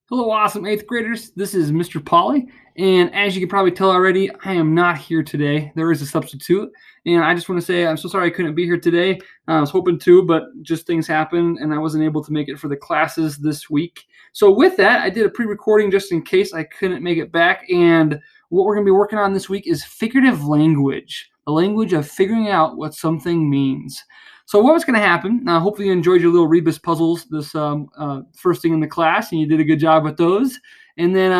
Hello, awesome 8th graders. This is Mr. Polly, and as you can probably tell already, I am not here today. There is a substitute, and I just want to say I'm so sorry I couldn't be here today. I was hoping to, but just things happened, and I wasn't able to make it for the classes this week. So with that, I did a pre-recording just in case I couldn't make it back, and what we're going to be working on this week is figurative language, the language of figuring out what something means. So what's going to happen, hopefully you enjoyed your little Rebus puzzles this first thing in the class, and you did a good job with those. And then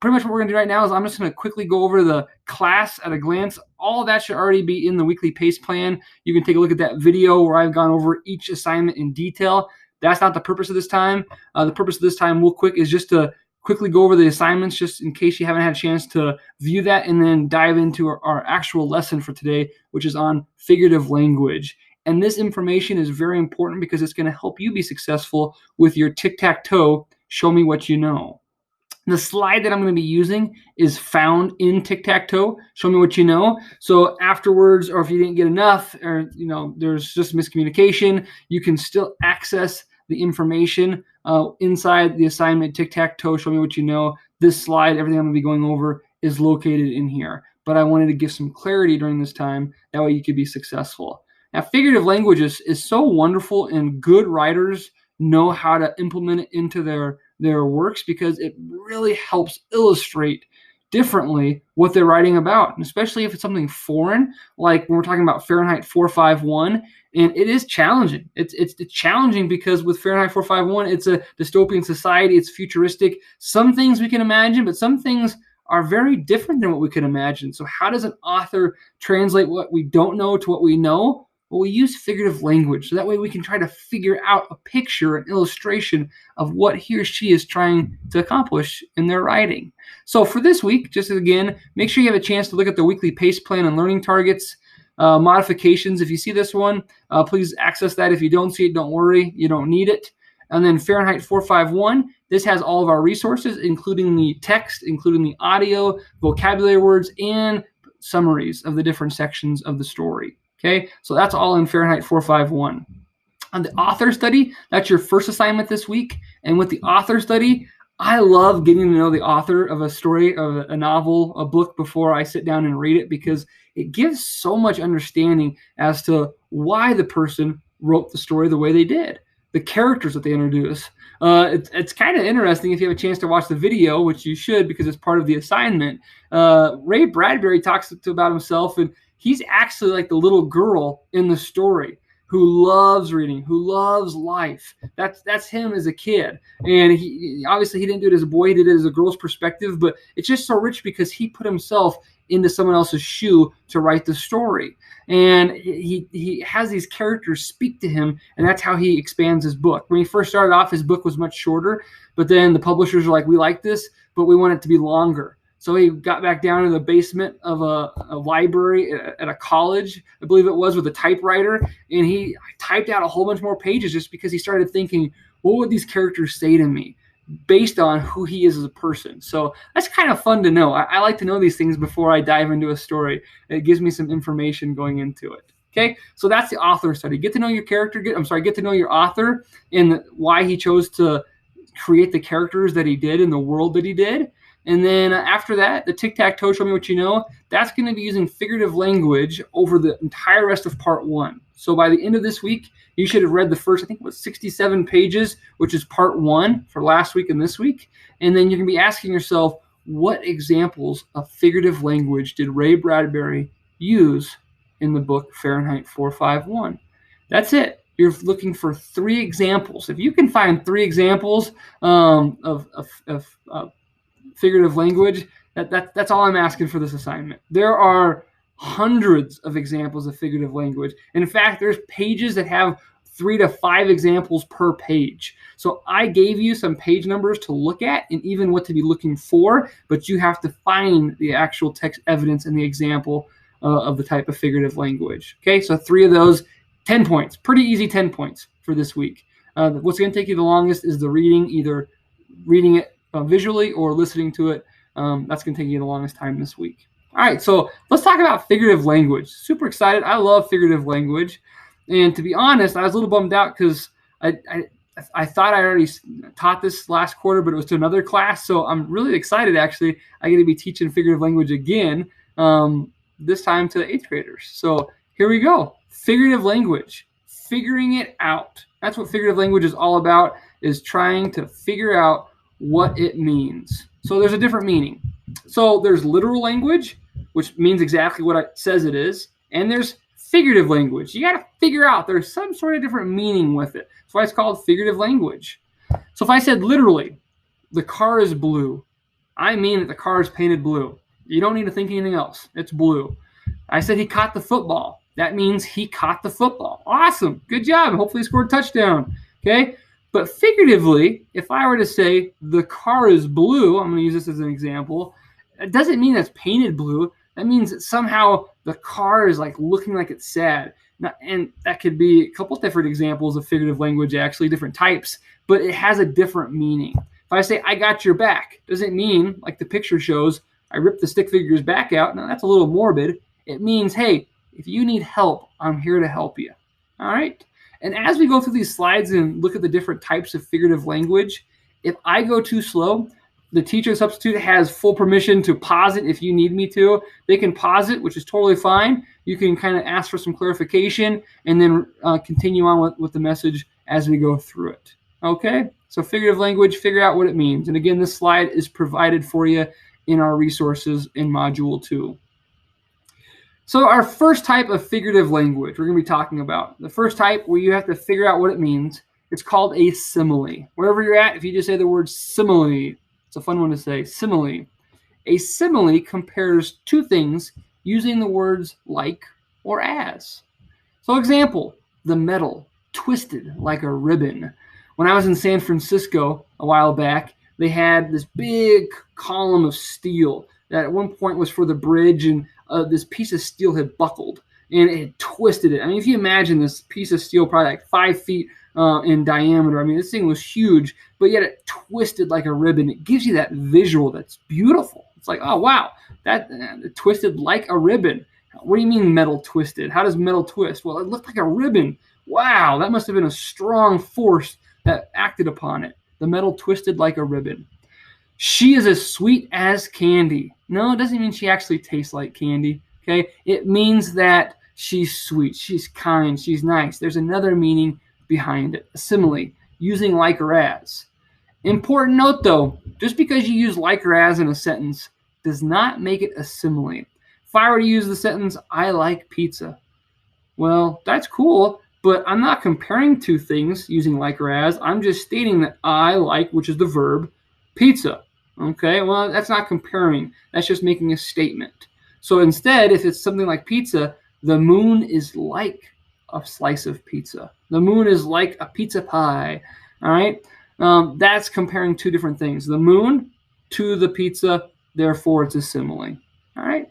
pretty much what we're going to do right now is I'm just going to quickly go over the class at a glance. All of that should already be in the weekly PACE plan. You can take a look at that video where I've gone over each assignment in detail. That's not the purpose of this time. The purpose of this time real quick is just to quickly go over the assignments just in case you haven't had a chance to view that, and then dive into our actual lesson for today, which is on figurative language. And this information is very important because it's going to help you be successful with your tic-tac-toe, show me what you know. The slide that I'm going to be using is found in tic-tac-toe, show me what you know. So afterwards, or if you didn't get enough, or there's just miscommunication, you can still access the information inside the assignment tic-tac-toe, show me what you know. This slide, everything I'm going to be going over, is located in here. But I wanted to give some clarity during this time. That way you could be successful. Now, figurative language is so wonderful, and good writers know how to implement it into their works because it really helps illustrate differently what they're writing about, and especially if it's something foreign, like when we're talking about Fahrenheit 451. And it is challenging. It's challenging because with Fahrenheit 451, it's a dystopian society. It's futuristic. Some things we can imagine, but some things are very different than what we could imagine. So how does an author translate what we don't know to what we know? Well, we use figurative language, so that way we can try to figure out a picture, an illustration of what he or she is trying to accomplish in their writing. So for this week, just again, make sure you have a chance to look at the weekly PACE plan and learning targets, modifications. If you see this one, please access that. If you don't see it, don't worry, you don't need it. And then Fahrenheit 451, this has all of our resources, including the text, including the audio, vocabulary words, and summaries of the different sections of the story. Okay, so that's all in Fahrenheit 451. On the author study, that's your first assignment this week. And with the author study, I love getting to know the author of a story, of a novel, a book, before I sit down and read it, because it gives so much understanding as to why the person wrote the story the way they did, the characters that they introduce. It's kind of interesting if you have a chance to watch the video, which you should because it's part of the assignment. Ray Bradbury talks about himself, and he's actually like the little girl in the story who loves reading, who loves life. That's him as a kid. And he obviously he didn't do it as a boy, he did it as a girl's perspective, but it's just so rich because he put himself into someone else's shoe to write the story. And he has these characters speak to him, and that's how he expands his book. When he first started off, his book was much shorter, but then the publishers were like, we like this, but we want it to be longer. So he got back down to the basement of a library at a college, I believe it was, with a typewriter, and he typed out a whole bunch more pages just because he started thinking, what would these characters say to me based on who he is as a person? So that's kind of fun to know. I like to know these things before I dive into a story. It gives me some information going into it. Okay, so that's the author study. Get to know your character. Get to know your author and why he chose to create the characters that he did in the world that he did. And then after that, the tic-tac-toe, show me what you know, that's going to be using figurative language over the entire rest of part one. So by the end of this week, you should have read the first, I think it was 67 pages, which is part one for last week and this week. And then you're going to be asking yourself, what examples of figurative language did Ray Bradbury use in the book Fahrenheit 451? That's it. You're looking for 3 examples. If you can find 3 examples of figurative language, that's all I'm asking for this assignment. There are hundreds of examples of figurative language. And in fact, there's pages that have 3 to 5 examples per page. So I gave you some page numbers to look at and even what to be looking for, but you have to find the actual text evidence and the example of the type of figurative language. Okay, so 3 of those, 10 points. Pretty easy 10 points for this week. What's going to take you the longest is the reading, either reading it visually or listening to it. That's going to take you the longest time this week. All right, so let's talk about figurative language. Super excited. I love figurative language. And to be honest, I was a little bummed out because I thought I already taught this last quarter, but it was to another class. So I'm really excited, actually. I get to be teaching figurative language again, this time to 8th graders. So here we go. Figurative language, figuring it out. That's what figurative language is all about, is trying to figure out what it means. So there's a different meaning. So there's literal language, which means exactly what it says it is, and there's figurative language. You got to figure out there's some sort of different meaning with it. That's why it's called figurative language. So if I said literally, the car is blue, I mean that the car is painted blue. You don't need to think anything else. It's blue. I said he caught the football. That means he caught the football. Awesome. Good job. Hopefully he scored a touchdown. Okay? But figuratively, if I were to say the car is blue, I'm going to use this as an example, it doesn't mean it's painted blue. That means that somehow the car is like looking like it's sad. And that could be a couple different examples of figurative language, actually, different types, but it has a different meaning. If I say, I got your back, doesn't mean, like the picture shows, I ripped the stick figure's back out. Now, that's a little morbid. It means, hey, if you need help, I'm here to help you. All right? And as we go through these slides and look at the different types of figurative language, if I go too slow, the teacher substitute has full permission to pause it if you need me to. They can pause it, which is totally fine. You can kind of ask for some clarification and then continue on with the message as we go through it. Okay? So figurative language, figure out what it means. And again, this slide is provided for you in our resources in Module 2. So our first type of figurative language we're going to be talking about, the first type where you have to figure out what it means, it's called a simile. Wherever you're at, if you just say the word simile, it's a fun one to say, simile. A simile compares two things using the words like or as. So example, the metal twisted like a ribbon. When I was in San Francisco a while back, they had this big column of steel that at one point was for the bridge, and this piece of steel had buckled and it had twisted it. I mean, if you imagine this piece of steel, probably like 5 feet in diameter. I mean, this thing was huge, but yet it twisted like a ribbon. It gives you that visual that's beautiful. It's like, oh, wow, that twisted like a ribbon. What do you mean metal twisted? How does metal twist? Well, it looked like a ribbon. Wow, that must have been a strong force that acted upon it. The metal twisted like a ribbon. She is as sweet as candy. No, it doesn't mean she actually tastes like candy. Okay, it means that she's sweet, she's kind, she's nice. There's another meaning behind it, a simile, using like or as. Important note though, just because you use like or as in a sentence does not make it a simile. If I were to use the sentence, I like pizza, well, that's cool, but I'm not comparing two things using like or as. I'm just stating that I like, which is the verb, pizza. Okay, well, that's not comparing. That's just making a statement. So instead, if it's something like pizza, the moon is like a slice of pizza. The moon is like a pizza pie. All right, that's comparing two different things. The moon to the pizza, therefore it's a simile. All right,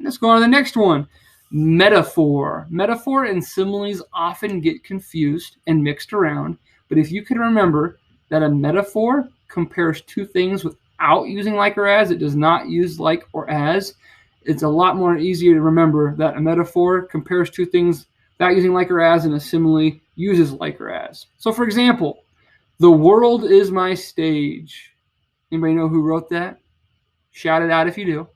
let's go on to the next one. Metaphor. Metaphor and similes often get confused and mixed around, but if you can remember that a metaphor compares two things without using like or as, it does not use like or as, it's a lot more easier to remember that a metaphor compares two things without using like or as, and a simile uses like or as. So for example, the world is my stage. Anybody know who wrote that? Shout it out if you do.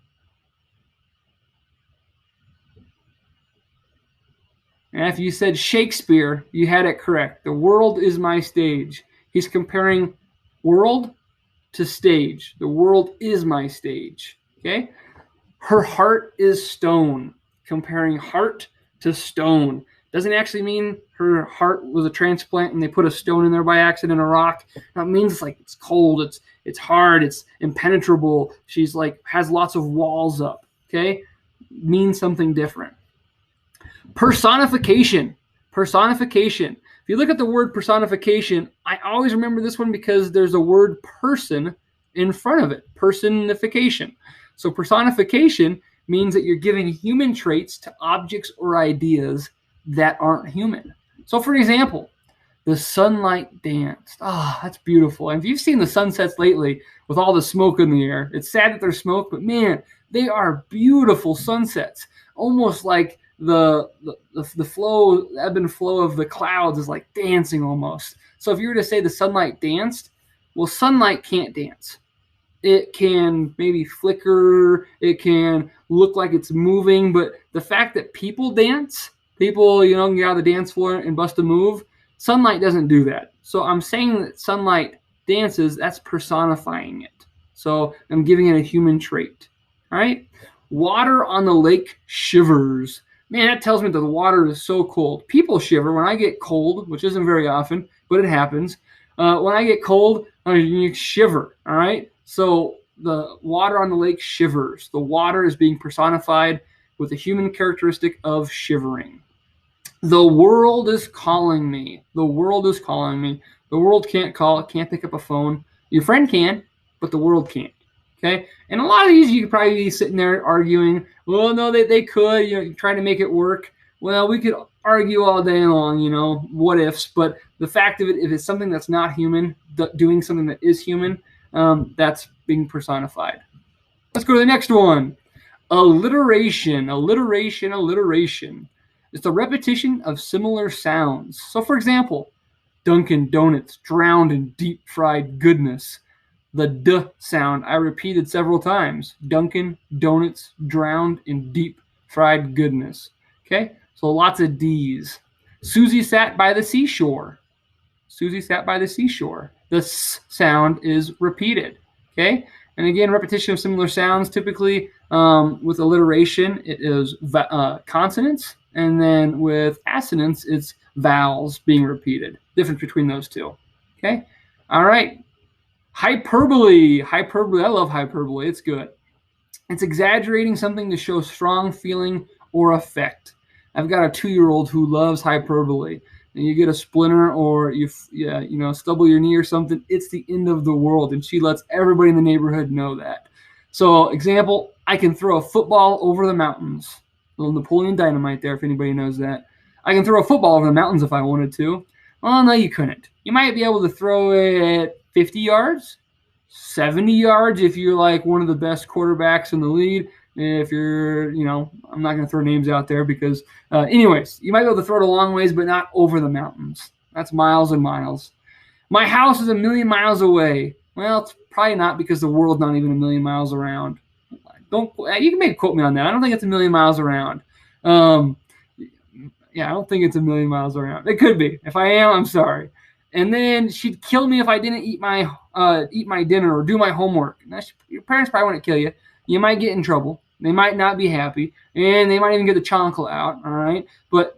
And if you said Shakespeare, you had it correct. The world is my stage. He's comparing world to stage. The world is my stage. Okay? Her heart is stone. Comparing heart to stone. Doesn't actually mean her heart was a transplant and they put a stone in there by accident, a rock. That means it's like it's cold, it's hard, it's impenetrable. She's like has lots of walls up. Okay? Means something different. Personification. Personification. If you look at the word personification, I always remember this one because there's a word person in front of it. Personification. So personification means that you're giving human traits to objects or ideas that aren't human. So for example, the sunlight danced. Ah, that's beautiful. And if you've seen the sunsets lately with all the smoke in the air, it's sad that there's smoke, but man, they are beautiful sunsets. Almost like the flow, ebb and flow of the clouds is like dancing almost. So if you were to say the sunlight danced, well, sunlight can't dance. It can maybe flicker, it can look like it's moving, but the fact that people dance, people, can get out of the dance floor and bust a move, sunlight doesn't do that. So I'm saying that sunlight dances, that's personifying it. So I'm giving it a human trait. All right? Water on the lake shivers. Man, that tells me that the water is so cold. People shiver when I get cold, which isn't very often, but it happens. When I get cold, you shiver, all right? So the water on the lake shivers. The water is being personified with the human characteristic of shivering. The world is calling me. The world is calling me. The world can't call. It can't pick up a phone. Your friend can, but the world can't. Okay? And a lot of these you could probably be sitting there arguing, well, no, they could, trying to make it work. Well, we could argue all day long, what ifs, but the fact of it, if it's something that's not human, doing something that is human, that's being personified. Let's go to the next one. Alliteration, alliteration, alliteration. It's the repetition of similar sounds. So, for example, Dunkin' Donuts drowned in deep fried goodness. The D sound I repeated several times. Dunkin' Donuts drowned in deep fried goodness. Okay, so lots of D's. Susie sat by the seashore. Susie sat by the seashore. The S sound is repeated. Okay, and again, repetition of similar sounds. Typically, with alliteration, it is consonants, and then with assonance, it's vowels being repeated. Difference between those two. Okay, all right. Hyperbole. Hyperbole. I love hyperbole. It's good. It's exaggerating something to show strong feeling or effect. I've got a 2-year-old who loves hyperbole. And you get a splinter or you stubble your knee or something, it's the end of the world. And she lets everybody in the neighborhood know that. So, example, I can throw a football over the mountains. A little Napoleon Dynamite there, if anybody knows that. I can throw a football over the mountains if I wanted to. Well, no, you couldn't. You might be able to throw it 50 yards, 70 yards if you're like one of the best quarterbacks in the league. If you're, I'm not going to throw names out there because, anyways, you might be able to throw it a long ways, but not over the mountains. That's miles and miles. My house is 1,000,000 miles away. Well, it's probably not because the world's not even 1,000,000 miles around. You can maybe quote me on that. I don't think it's 1,000,000 miles around. Yeah, I don't think it's 1,000,000 miles around. It could be. If I am, I'm sorry. And then she'd kill me if I didn't eat my dinner or do my homework. Your parents probably wouldn't kill you. You might get in trouble. They might not be happy, and they might even get the chancla out, all right? But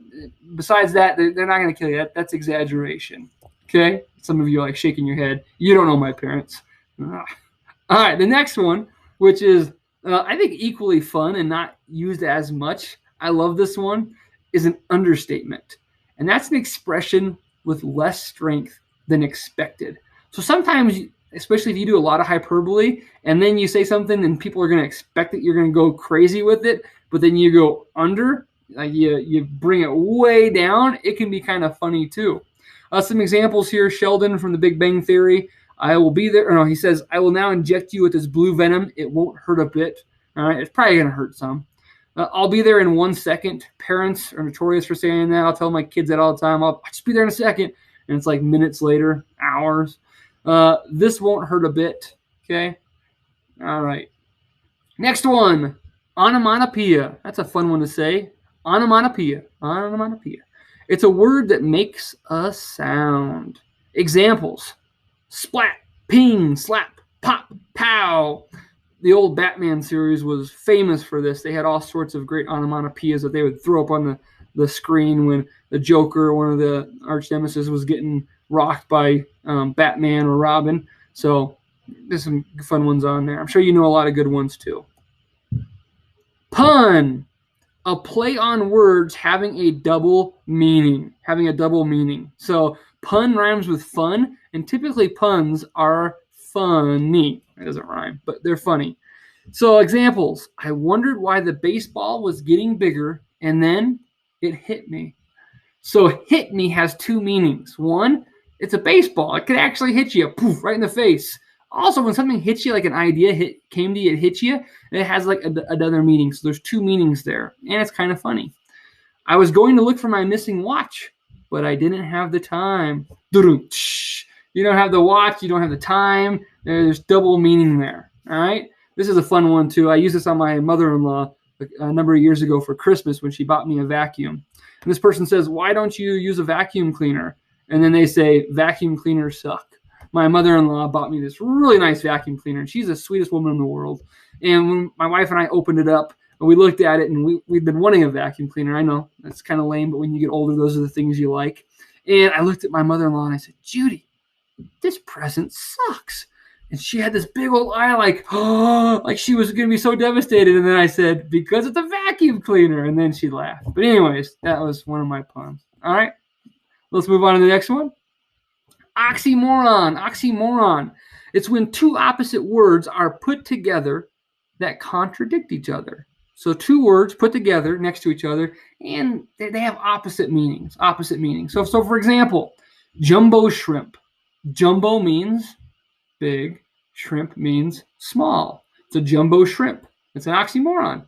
besides that, they're not going to kill you. That's exaggeration, okay? Some of you are like shaking your head. You don't know my parents. All right, the next one, which is, I think, equally fun and not used as much. I love this one, is an understatement. And that's an expression with less strength than expected. So sometimes, especially if you do a lot of hyperbole and then you say something and people are going to expect that you're going to go crazy with it, but then you go under, like you bring it way down, it can be kind of funny too. Some examples here, Sheldon from The Big Bang Theory. I will be there. Or no, he says, I will now inject you with this blue venom. It won't hurt a bit. All right, it's probably going to hurt some. I'll be there in 1 second. Parents are notorious for saying that. I'll tell my kids that all the time. I'll just be there in a second. And it's like minutes later, hours. This won't hurt a bit. Okay. All right. Next one. Onomatopoeia. That's a fun one to say. Onomatopoeia. Onomatopoeia. It's a word that makes a sound. Examples. Splat, ping, slap, pop, pow. The old Batman series was famous for this. They had all sorts of great onomatopoeias that they would throw up on the screen when the Joker, one of the arch nemesis, was getting rocked by Batman or Robin. So there's some fun ones on there. I'm sure you know a lot of good ones too. Pun. A play on words having a double meaning. So pun rhymes with fun, and typically puns are funny. It doesn't rhyme, but they're funny. So examples. I wondered why the baseball was getting bigger, and then it hit me. So hit me has two meanings. One, it's a baseball. It could actually hit you, poof, right in the face. Also, when something hits you, like an idea came to you, it hits you, it has like another meaning. So there's two meanings there, and it's kind of funny. I was going to look for my missing watch, but I didn't have the time. You don't have the watch, you don't have the time. There's double meaning there. All right. This is a fun one too. I used this on my mother-in-law a number of years ago for Christmas when she bought me a vacuum. And this person says, "Why don't you use a vacuum cleaner?" And then they say, "Vacuum cleaners suck." My mother-in-law bought me this really nice vacuum cleaner, and she's the sweetest woman in the world. And when my wife and I opened it up, we looked at it, and we've been wanting a vacuum cleaner. I know that's kind of lame, but when you get older, those are the things you like. And I looked at my mother-in-law and I said, "Judy, this present sucks." And she had this big old eye like, oh, like she was going to be so devastated. And then I said, "Because it's a vacuum cleaner." And then she laughed. But anyways, that was one of my puns. All right, let's move on to the next one. Oxymoron. Oxymoron. It's when two opposite words are put together that contradict each other. So two words put together next to each other, and they have opposite meanings. Opposite meanings. So for example, jumbo shrimp. Jumbo means big. Shrimp means small. It's a jumbo shrimp. It's an oxymoron.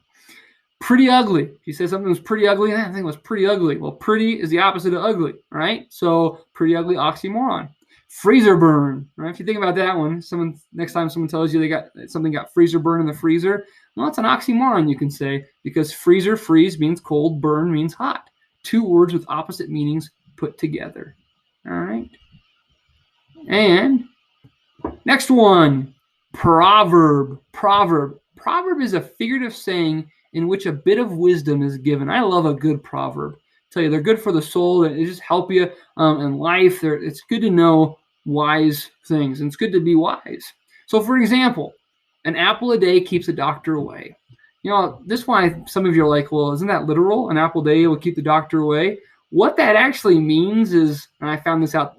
Pretty ugly. If you say something was pretty ugly, I think it was pretty ugly. Well, pretty is the opposite of ugly, right? So pretty ugly, oxymoron. Freezer burn, right? If you think about that one, next time someone tells you something got freezer burn in the freezer, well, it's an oxymoron, you can say, because freeze means cold, burn means hot. Two words with opposite meanings put together. All right. And next one, proverb. Proverb. Proverb is a figurative saying in which a bit of wisdom is given. I love a good proverb. I tell you, they're good for the soul. They just help you in life. It's good to know wise things, and it's good to be wise. So, for example, an apple a day keeps the doctor away. You know, this is why some of you are like, well, isn't that literal? An apple a day will keep the doctor away. What that actually means is, and I found this out,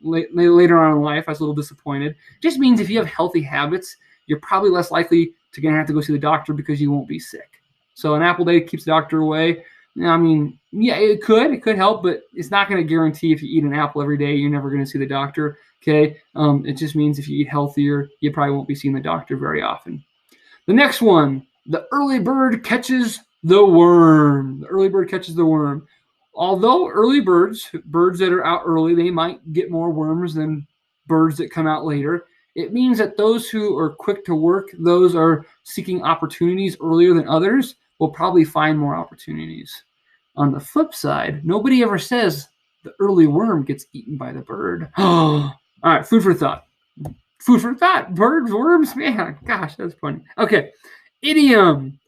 later on in life, I was a little disappointed. It just means if you have healthy habits, you're probably less likely to have to go see the doctor because you won't be sick. So an apple a day keeps the doctor away. I mean, yeah, it could help, but it's not going to guarantee if you eat an apple every day, you're never going to see the doctor. Okay. It just means if you eat healthier, you probably won't be seeing the doctor very often. The next one, the early bird catches the worm. The early bird catches the worm. Although early birds that are out early, they might get more worms than birds that come out later. It means that those who are quick to work, those are seeking opportunities earlier than others, will probably find more opportunities. On the flip side, nobody ever says the early worm gets eaten by the bird. All right, food for thought. Food for thought. Birds, worms, man, gosh, that's funny. Okay, idiom,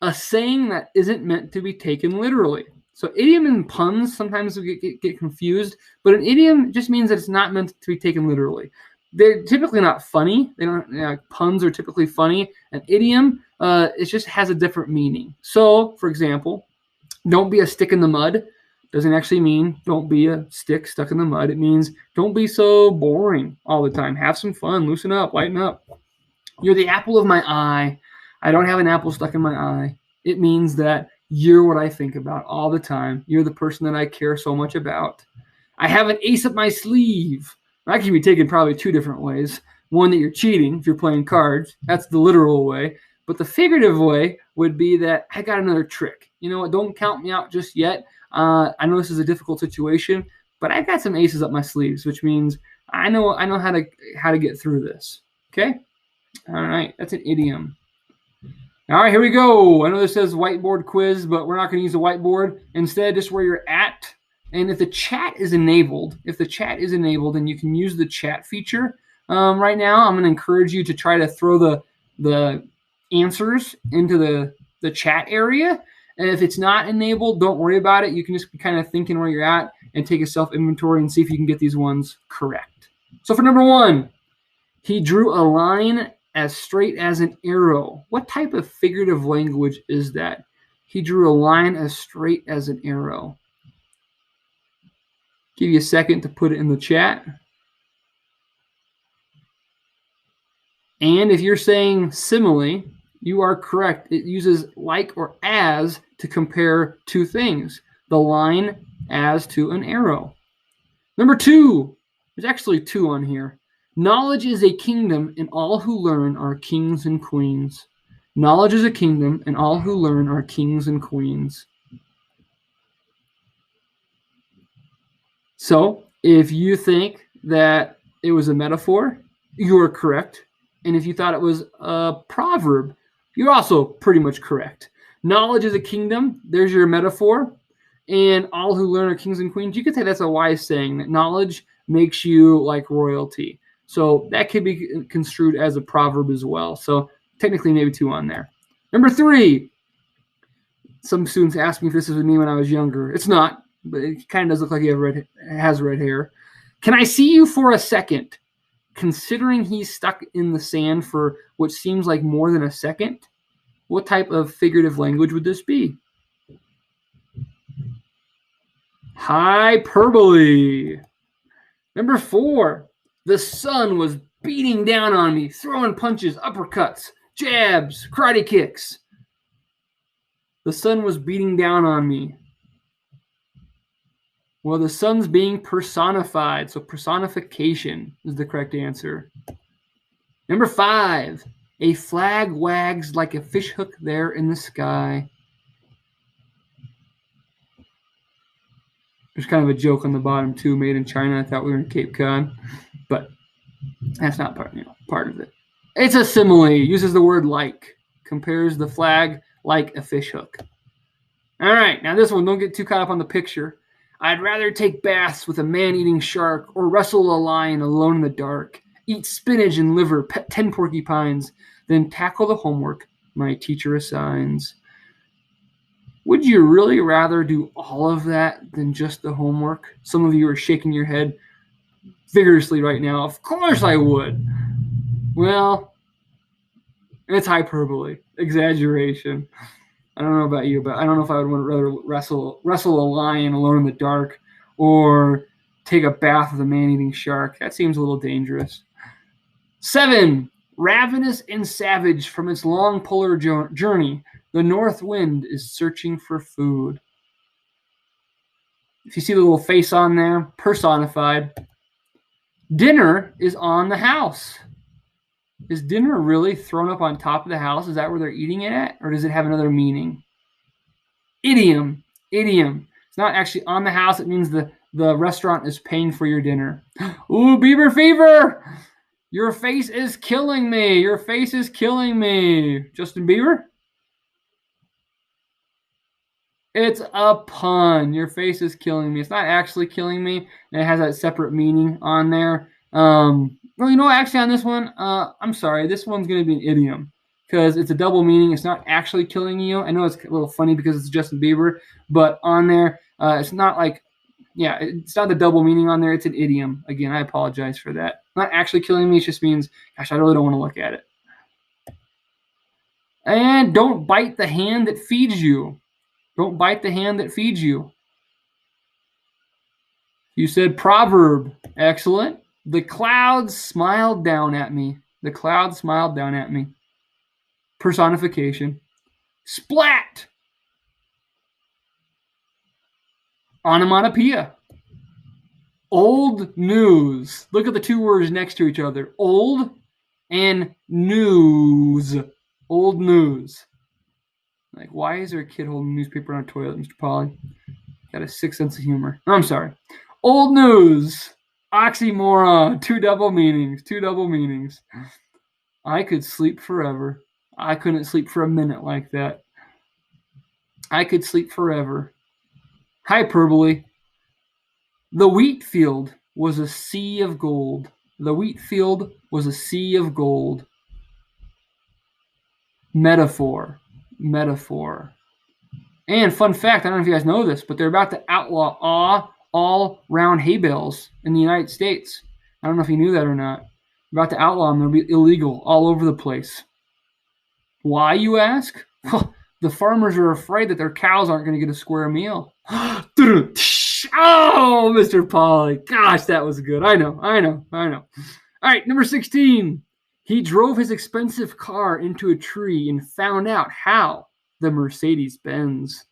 a saying that isn't meant to be taken literally. So idiom and puns sometimes get confused, but an idiom just means that it's not meant to be taken literally. They're typically not funny. They don't. Puns are typically funny. An idiom, it just has a different meaning. So, for example, don't be a stick in the mud doesn't actually mean don't be a stick stuck in the mud. It means don't be so boring all the time. Have some fun. Loosen up. Lighten up. You're the apple of my eye. I don't have an apple stuck in my eye. It means that you're what I think about all the time. You're the person that I care so much about. I have an ace up my sleeve. That can be taken probably two different ways. One, that you're cheating if you're playing cards. That's the literal way. But the figurative way would be that I got another trick. You know what? Don't count me out just yet. I know this is a difficult situation, but I've got some aces up my sleeves, which means I know how to get through this. Okay? All right. That's an idiom. All right, here we go. I know this says whiteboard quiz, but we're not going to use a whiteboard. Instead, just where you're at. And if the chat is enabled, then you can use the chat feature. Right now, I'm going to encourage you to try to throw the answers into the chat area. And if it's not enabled, don't worry about it. You can just be kind of thinking where you're at and take a self-inventory and see if you can get these ones correct. So for number one, he drew a line as straight as an arrow. What type of figurative language is that? He drew a line as straight as an arrow. Give you a second to put it in the chat. And if you're saying simile, you are correct. It uses like or as to compare two things. The line as to an arrow. Number two, there's actually two on here. Knowledge is a kingdom, and all who learn are kings and queens. Knowledge is a kingdom, and all who learn are kings and queens. So if you think that it was a metaphor, you are correct. And if you thought it was a proverb, you're also pretty much correct. Knowledge is a kingdom. There's your metaphor. And all who learn are kings and queens. You could say that's a wise saying, that knowledge makes you like royalty. So that could be construed as a proverb as well. So technically maybe 2 on there. Number 3. Some students asked me if this was me when I was younger. It's not, but it kind of does look like he has red hair. Can I see you for a second? Considering he's stuck in the sand for what seems like more than a second, what type of figurative language would this be? Hyperbole. Number 4. The sun was beating down on me, throwing punches, uppercuts, jabs, karate kicks. The sun was beating down on me. Well, the sun's being personified, so personification is the correct answer. Number 5. A flag wags like a fishhook there in the sky. There's kind of a joke on the bottom too, made in China. I thought we were in Cape Cod, but that's not part of it. It's a simile. Uses the word like. Compares the flag like a fishhook. All right, now this one, don't get too caught up on the picture. I'd rather take baths with a man-eating shark or wrestle a lion alone in the dark, eat spinach and liver, pet 10 porcupines, than tackle the homework my teacher assigns. Would you really rather do all of that than just the homework? Some of you are shaking your head vigorously right now. Of course I would. Well, it's hyperbole, exaggeration. I don't know about you, but I don't know if I would rather wrestle a lion alone in the dark or take a bath with a man-eating shark. That seems a little dangerous. 7. Ravenous and savage from its long polar journey, the north wind is searching for food. If you see the little face on there, personified. Dinner is on the house. Is dinner really thrown up on top of the house? Is that where they're eating it at? Or does it have another meaning? Idiom. It's not actually on the house. It means the restaurant is paying for your dinner. Ooh, Bieber fever! Your face is killing me. Your face is killing me. Justin Bieber? It's a pun. Your face is killing me. It's not actually killing me. It has that separate meaning on there. Well, you know, actually on this one, I'm sorry. This one's going to be an idiom because it's a double meaning. It's not actually killing you. I know it's a little funny because it's Justin Bieber, but on there, it's not like, yeah, it's not the double meaning on there. It's an idiom. Again, I apologize for that. Not actually killing me. It just means, gosh, I really don't want to look at it. And don't bite the hand that feeds you. Don't bite the hand that feeds you. You said proverb. Excellent. The clouds smiled down at me. The clouds smiled down at me. Personification. Splat. Onomatopoeia. Old news. Look at the 2 words next to each other. Old and news. Old news. Like, why is there a kid holding a newspaper on a toilet, Mr. Polly? Got a sick sense of humor. I'm sorry. Old news. Oxymoron. 2 double meanings. 2 double meanings. I could sleep forever. I couldn't sleep for a minute like that. I could sleep forever. Hyperbole. The wheat field was a sea of gold. The wheat field was a sea of gold. Metaphor. And fun fact, I don't know if you guys know this, but they're about to outlaw all round hay bales in the United States. I don't know if you knew that or not. They're about to outlaw them. They'll be illegal all over the place. Why, you ask? The farmers are afraid that their cows aren't going to get a square meal. Oh, Mr. Polly. Gosh, that was good. I know. All right, number 16. He drove his expensive car into a tree and found out how. The Mercedes-Benz.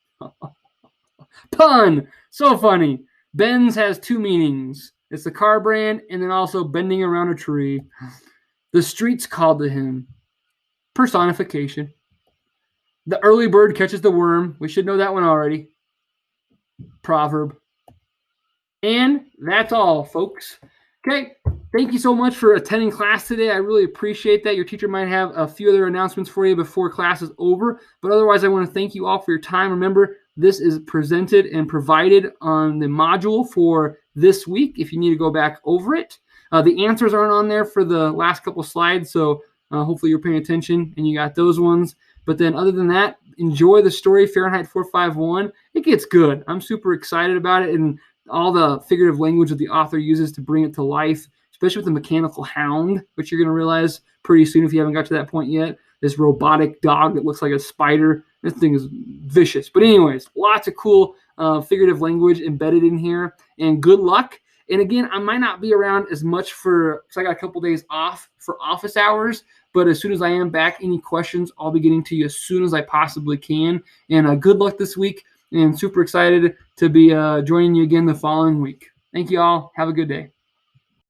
Pun. So funny. Benz has 2 meanings. It's the car brand and then also bending around a tree. The streets called to him. Personification. The early bird catches the worm. We should know that one already. Proverb. And that's all, folks. Okay, thank you so much for attending class today. I really appreciate that. Your teacher might have a few other announcements for you before class is over, but otherwise I want to thank you all for your time. Remember, this is presented and provided on the module for this week if you need to go back over it. The answers aren't on there for the last couple slides, so hopefully you're paying attention and you got those ones. But then other than that, enjoy the story, Fahrenheit 451. It gets good. I'm super excited about it, and all the figurative language that the author uses to bring it to life, especially with the mechanical hound, which you're going to realize pretty soon if you haven't got to that point yet. This robotic dog that looks like a spider. This thing is vicious. But anyways, lots of cool figurative language embedded in here. And good luck. And again, I might not be around as much because I got a couple days off for office hours. But as soon as I am back, any questions, I'll be getting to you as soon as I possibly can. And good luck this week. And super excited to be joining you again the following week. Thank you all. Have a good day.